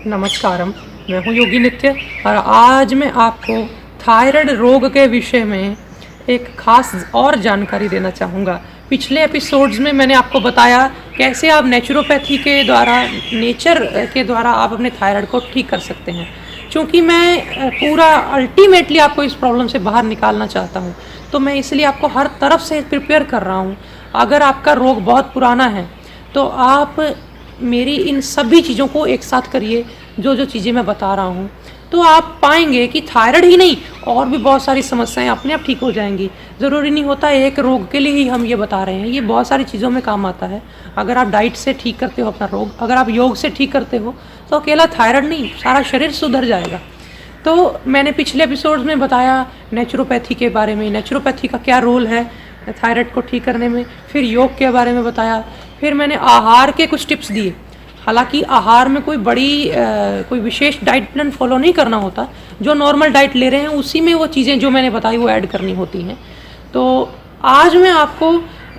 नमस्कारम, मैं हूँ योगी नित्य और आज मैं आपको थायराइड रोग के विषय में एक खास और जानकारी देना चाहूँगा। पिछले एपिसोड्स में मैंने आपको बताया कैसे आप नेचुरोपैथी के द्वारा आप अपने थायराइड को ठीक कर सकते हैं। क्योंकि मैं पूरा अल्टीमेटली आपको इस प्रॉब्लम से बाहर निकालना चाहता हूँ, तो मैं इसलिए आपको हर तरफ से प्रिपेयर कर रहा हूँ। अगर आपका रोग बहुत पुराना है तो आप मेरी इन सभी चीज़ों को एक साथ करिए, जो चीज़ें मैं बता रहा हूँ, तो आप पाएंगे कि थायराइड ही नहीं और भी बहुत सारी समस्याएं अपने आप ठीक हो जाएंगी। ज़रूरी नहीं होता एक रोग के लिए ही हम ये बता रहे हैं, ये बहुत सारी चीज़ों में काम आता है। अगर आप डाइट से ठीक करते हो अपना रोग, अगर आप योग से ठीक करते हो, तो अकेला थायराइड नहीं, सारा शरीर सुधर जाएगा। तो मैंने पिछले एपिसोड्स में बताया नेचुरोपैथी के बारे में, नेचुरोपैथी का क्या रोल है थायराइड को ठीक करने में, फिर योग के बारे में बताया, फिर मैंने आहार के कुछ टिप्स दिए। हालांकि आहार में कोई विशेष डाइट प्लान फॉलो नहीं करना होता, जो नॉर्मल डाइट ले रहे हैं उसी में वो चीज़ें जो मैंने बताई वो ऐड करनी होती हैं। तो आज मैं आपको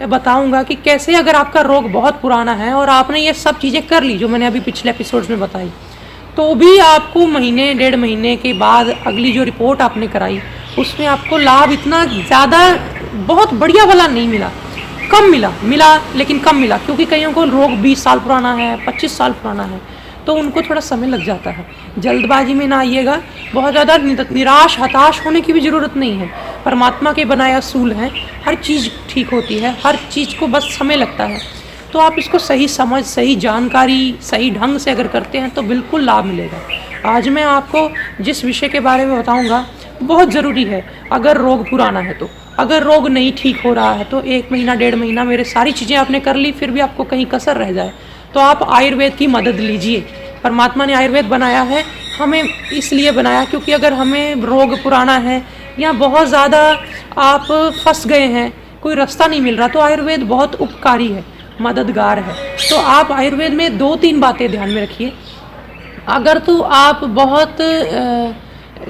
बताऊंगा कि कैसे अगर आपका रोग बहुत पुराना है और आपने ये सब चीज़ें कर ली जो मैंने अभी पिछले एपिसोड्स में बताई, तो भी आपको महीने डेढ़ महीने के बाद अगली जो रिपोर्ट आपने कराई उसमें आपको लाभ इतना ज़्यादा बहुत बढ़िया वाला नहीं मिला, कम मिला लेकिन कम मिला। क्योंकि कईयों को रोग 20 साल पुराना है, 25 साल पुराना है, तो उनको थोड़ा समय लग जाता है। जल्दबाजी में ना आइएगा, बहुत ज़्यादा निराश हताश होने की भी ज़रूरत नहीं है। परमात्मा के बनाए असूल हैं, हर चीज़ ठीक होती है, हर चीज़ को बस समय लगता है। तो आप इसको सही समझ, सही जानकारी, सही ढंग से अगर करते हैं तो बिल्कुल लाभ मिलेगा। आज मैं आपको जिस विषय के बारे में बताऊँगा बहुत ज़रूरी है। अगर रोग पुराना है तो, अगर रोग नहीं ठीक हो रहा है तो 1 महीना डेढ़ महीना मेरे सारी चीज़ें आपने कर ली, फिर भी आपको कहीं कसर रह जाए, तो आप आयुर्वेद की मदद लीजिए। परमात्मा ने आयुर्वेद बनाया है, हमें इसलिए बनाया क्योंकि अगर हमें रोग पुराना है या बहुत ज़्यादा आप फंस गए हैं, कोई रास्ता नहीं मिल रहा, तो आयुर्वेद बहुत उपकारी है, मददगार है। तो आप आयुर्वेद में 2-3 बातें ध्यान में रखिए। अगर तो आप बहुत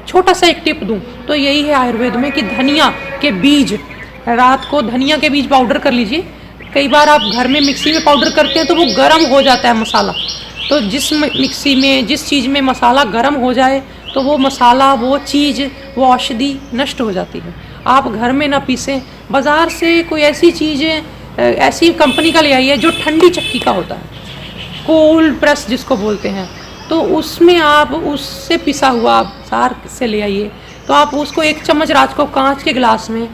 छोटा सा एक टिप दूं तो यही है आयुर्वेद में कि धनिया के बीज, रात को धनिया के बीज पाउडर कर लीजिए। कई बार आप घर में मिक्सी में पाउडर करते हैं तो वो गर्म हो जाता है मसाला, तो जिस मिक्सी में जिस चीज़ में मसाला गर्म हो जाए तो वो मसाला, वो चीज़, वो औषधि नष्ट हो जाती है। आप घर में ना पीसें, बाज़ार से कोई ऐसी चीज़ें ऐसी कंपनी का ले आइए जो ठंडी चक्की का होता है, कोल्ड प्रेस जिसको बोलते हैं, तो उसमें आप उससे पिसा हुआ सार से ले आइए। तो आप उसको 1 चम्मच रात को कांच के गिलास में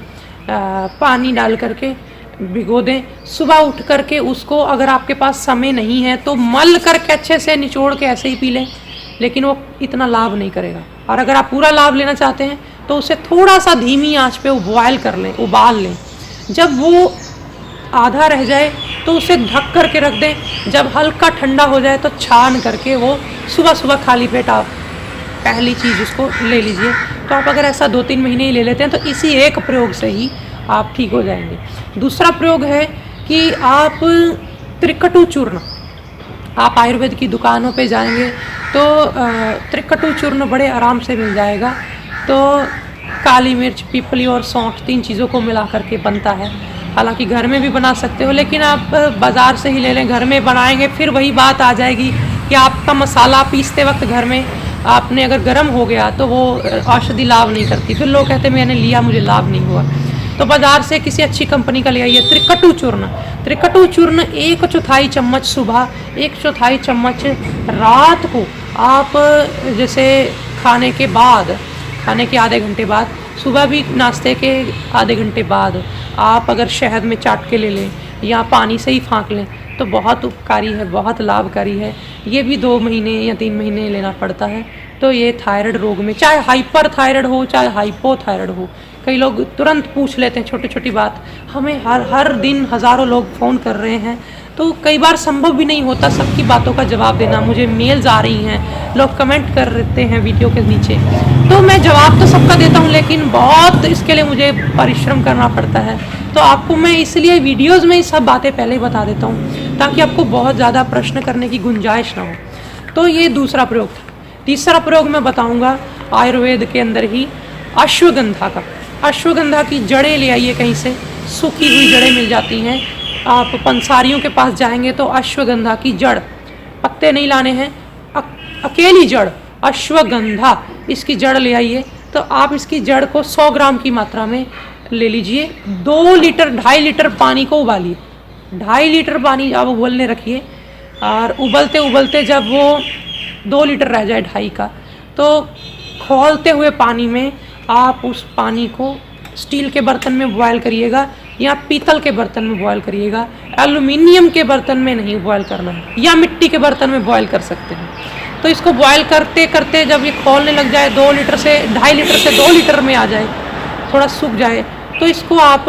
पानी डाल करके भिगो दें। सुबह उठ करके उसको, अगर आपके पास समय नहीं है तो मल करके अच्छे से निचोड़ के ऐसे ही पी लें, लेकिन वो इतना लाभ नहीं करेगा। और अगर आप पूरा लाभ लेना चाहते हैं तो उसे थोड़ा सा धीमी आंच पे उबाल लें। जब वो आधा रह जाए तो उसे ढक करके रख दें। जब हल्का ठंडा हो जाए तो छान करके वो सुबह सुबह खाली पेट आप पहली चीज़ उसको ले लीजिए। तो आप अगर ऐसा 2-3 महीने ही ले लेते हैं तो इसी एक प्रयोग से ही आप ठीक हो जाएंगे। दूसरा प्रयोग है कि आप त्रिकटु चूर्ण, आप आयुर्वेद की दुकानों पे जाएंगे तो त्रिकटु चूर्ण बड़े आराम से मिल जाएगा। तो काली मिर्च, पीपली और सौंठ, 3 चीज़ों को मिला करके बनता है। हालांकि घर में भी बना सकते हो, लेकिन आप बाज़ार से ही ले लें। घर में बनाएंगे फिर वही बात आ जाएगी कि आपका मसाला पीसते वक्त घर में आपने अगर गर्म हो गया तो वो औषधि लाभ नहीं करती, फिर लोग कहते मैंने लिया मुझे लाभ नहीं हुआ। तो बाज़ार से किसी अच्छी कंपनी का ले आइए त्रिकटु चूर्ण। त्रिकटु चूर्ण 1/4 चम्मच सुबह, 1/4 चम्मच रात को आप जैसे खाने के आधे घंटे बाद, सुबह भी नाश्ते के आधे घंटे बाद आप अगर शहद में चाट के ले लें या पानी से ही फाँक लें तो बहुत उपकारी है, बहुत लाभकारी है। ये भी 2 महीने या 3 महीने लेना पड़ता है। तो ये थायराइड रोग में, चाहे हाइपर थायराइड हो चाहे हाइपोथायराइड हो, कई लोग तुरंत पूछ लेते हैं छोटी छोटी बात। हमें हर दिन हज़ारों लोग फ़ोन कर रहे हैं, तो कई बार संभव भी नहीं होता सबकी बातों का जवाब देना। मुझे मेल्स आ रही हैं, लोग कमेंट कर देते हैं वीडियो के नीचे, तो मैं जवाब तो सबका देता हूँ, लेकिन बहुत इसके लिए मुझे परिश्रम करना पड़ता है। तो आपको मैं इसलिए वीडियोज़ में ये सब बातें पहले ही बता देता हूँ ताकि आपको बहुत ज़्यादा प्रश्न करने की गुंजाइश ना हो। तो ये दूसरा प्रयोग था। तीसरा प्रयोग मैं बताऊँगा आयुर्वेद के अंदर ही अश्वगंधा का। अश्वगंधा की जड़ें ले आइए कहीं से, सूखी हुई जड़ें मिल जाती हैं। आप पंसारियों के पास जाएंगे तो अश्वगंधा की जड़, पत्ते नहीं लाने हैं, अकेली जड़ अश्वगंधा, इसकी जड़ ले आइए। तो आप इसकी जड़ को 100 ग्राम की मात्रा में ले लीजिए। 2 लीटर 2.5 लीटर पानी को उबालिए। 2.5 लीटर पानी आप उबलने रखिए और उबलते उबलते जब वो 2 लीटर रह जाए 2.5 का, तो खौलते हुए पानी में आप उस पानी को स्टील के बर्तन में बॉयल करिएगा या पीतल के बर्तन में बॉयल करिएगा। एल्युमिनियम के बर्तन में नहीं बॉयल करना है, या मिट्टी के बर्तन में बॉयल कर सकते हैं। तो इसको बॉयल करते करते जब ये खौलने लग जाए, 2 लीटर से 2.5 लीटर से 2 लीटर में आ जाए, थोड़ा सूख जाए, तो इसको आप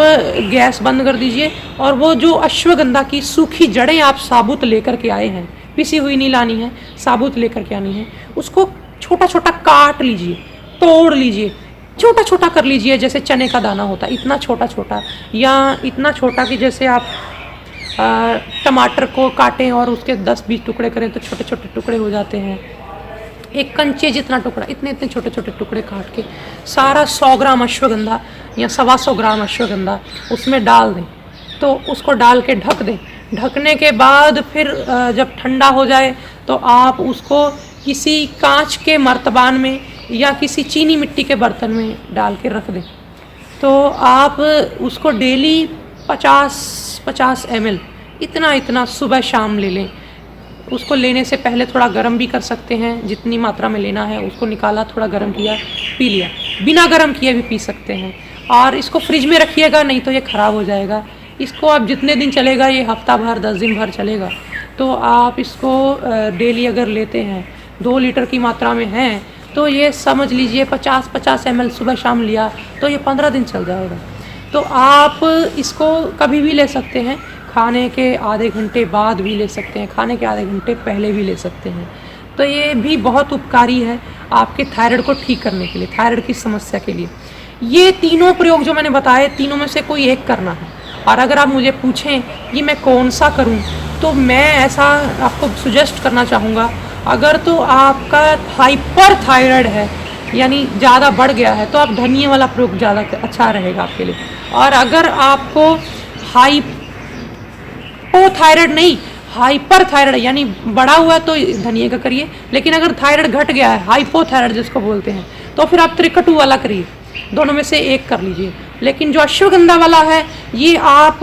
गैस बंद कर दीजिए। और वो जो अश्वगंधा की सूखी जड़ें आप साबुत लेकर के आए हैं, पिसी हुई नहीं लानी है, साबुत लेकर के आनी है, उसको छोटा छोटा काट लीजिए, तोड़ लीजिए, छोटा छोटा कर लीजिए, जैसे चने का दाना होता है इतना छोटा छोटा, या इतना छोटा कि जैसे आप टमाटर को काटें और उसके 10-20 टुकड़े करें तो छोटे छोटे टुकड़े हो जाते हैं। एक कंचे जितना टुकड़ा, इतने इतने छोटे छोटे टुकड़े काट के सारा 100 ग्राम अश्वगंधा या 125 ग्राम अश्वगंधा उसमें डाल दें। तो उसको डाल के ढक दें। ढकने के बाद फिर जब ठंडा हो जाए तो आप उसको किसी कांच के मर्तबान में या किसी चीनी मिट्टी के बर्तन में डाल के रख दें। तो आप उसको डेली 50 ml इतना सुबह शाम ले लें। उसको लेने से पहले थोड़ा गर्म भी कर सकते हैं, जितनी मात्रा में लेना है उसको निकाला, थोड़ा गर्म किया, पी लिया। बिना गर्म किए भी पी सकते हैं। और इसको फ्रिज में रखिएगा, नहीं तो ये ख़राब हो जाएगा। इसको आप जितने दिन चलेगा, ये हफ्ता भर 10 दिन भर चलेगा। तो आप इसको डेली अगर लेते हैं, 2 लीटर की मात्रा में हैं, तो ये समझ लीजिए 50 ml सुबह शाम लिया तो ये 15 दिन चल जाएगा। तो आप इसको कभी भी ले सकते हैं, खाने के आधे घंटे बाद भी ले सकते हैं, खाने के आधे घंटे पहले भी ले सकते हैं। तो ये भी बहुत उपकारी है आपके थायराइड को ठीक करने के लिए, थायराइड की समस्या के लिए। ये तीनों प्रयोग जो मैंने बताए, तीनों में से कोई एक करना है। और अगर आप मुझे पूछें कि मैं कौन सा करूं, तो मैं ऐसा आपको सुजेस्ट करना चाहूँगा, अगर तो आपका हाइपर थायराइड है यानी ज़्यादा बढ़ गया है, तो आप धनिया वाला प्रयोग ज़्यादा अच्छा रहेगा आपके लिए। और अगर आपको हाइपोथायराइड नहीं, हाइपर थायराइड यानी बढ़ा हुआ है तो धनिया का करिए। लेकिन अगर थायराइड घट गया है, हाइपोथायराइड जिसको बोलते हैं, तो फिर आप त्रिकटु वाला करिए। दोनों में से एक कर लीजिए। लेकिन जो अश्वगंधा वाला है, ये आप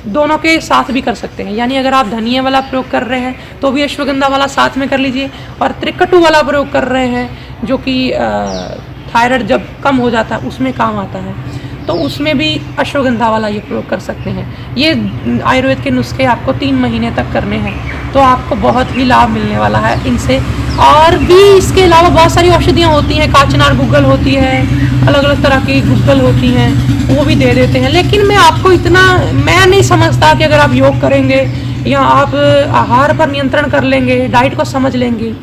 दोनों के साथ भी कर सकते हैं। यानी अगर आप धनिया वाला प्रयोग कर रहे हैं तो भी अश्वगंधा वाला साथ में कर लीजिए, और त्रिकटु वाला प्रयोग कर रहे हैं जो कि थायराइड जब कम हो जाता है उसमें काम आता है, तो उसमें भी अश्वगंधा वाला ये प्रयोग कर सकते हैं। ये आयुर्वेद के नुस्खे आपको 3 महीने तक करने हैं, तो आपको बहुत ही लाभ मिलने वाला है इनसे। और भी इसके अलावा बहुत सारी औषधियाँ होती हैं, काचनार गुग्गल होती है, अलग अलग तरह की गुग्गल होती हैं, वो भी दे देते हैं। लेकिन मैं आपको इतना मैं नहीं समझता कि अगर आप योग करेंगे या आप आहार पर नियंत्रण कर लेंगे, डाइट को समझ लेंगे,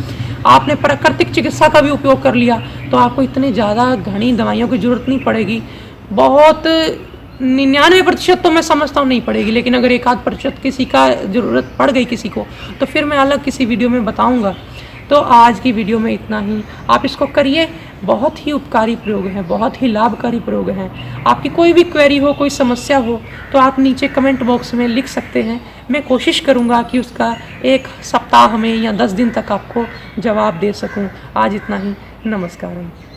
आपने प्राकृतिक चिकित्सा का भी उपयोग कर लिया, तो आपको इतनी ज़्यादा घनी दवाइयों की ज़रूरत नहीं पड़ेगी। बहुत 99% तो मैं समझता हूँ नहीं पड़ेगी, लेकिन अगर 1-8% किसी का ज़रूरत पड़ गई किसी को, तो फिर मैं अलग किसी वीडियो में बताऊँगा। तो आज की वीडियो में इतना ही। आप इसको करिए, बहुत ही उपकारी प्रयोग है, बहुत ही लाभकारी प्रयोग है। आपकी कोई भी क्वेरी हो, कोई समस्या हो, तो आप नीचे कमेंट बॉक्स में लिख सकते हैं। मैं कोशिश करूँगा कि उसका 1 सप्ताह में या 10 दिन तक आपको जवाब दे सकूँ। आज इतना ही। नमस्कार।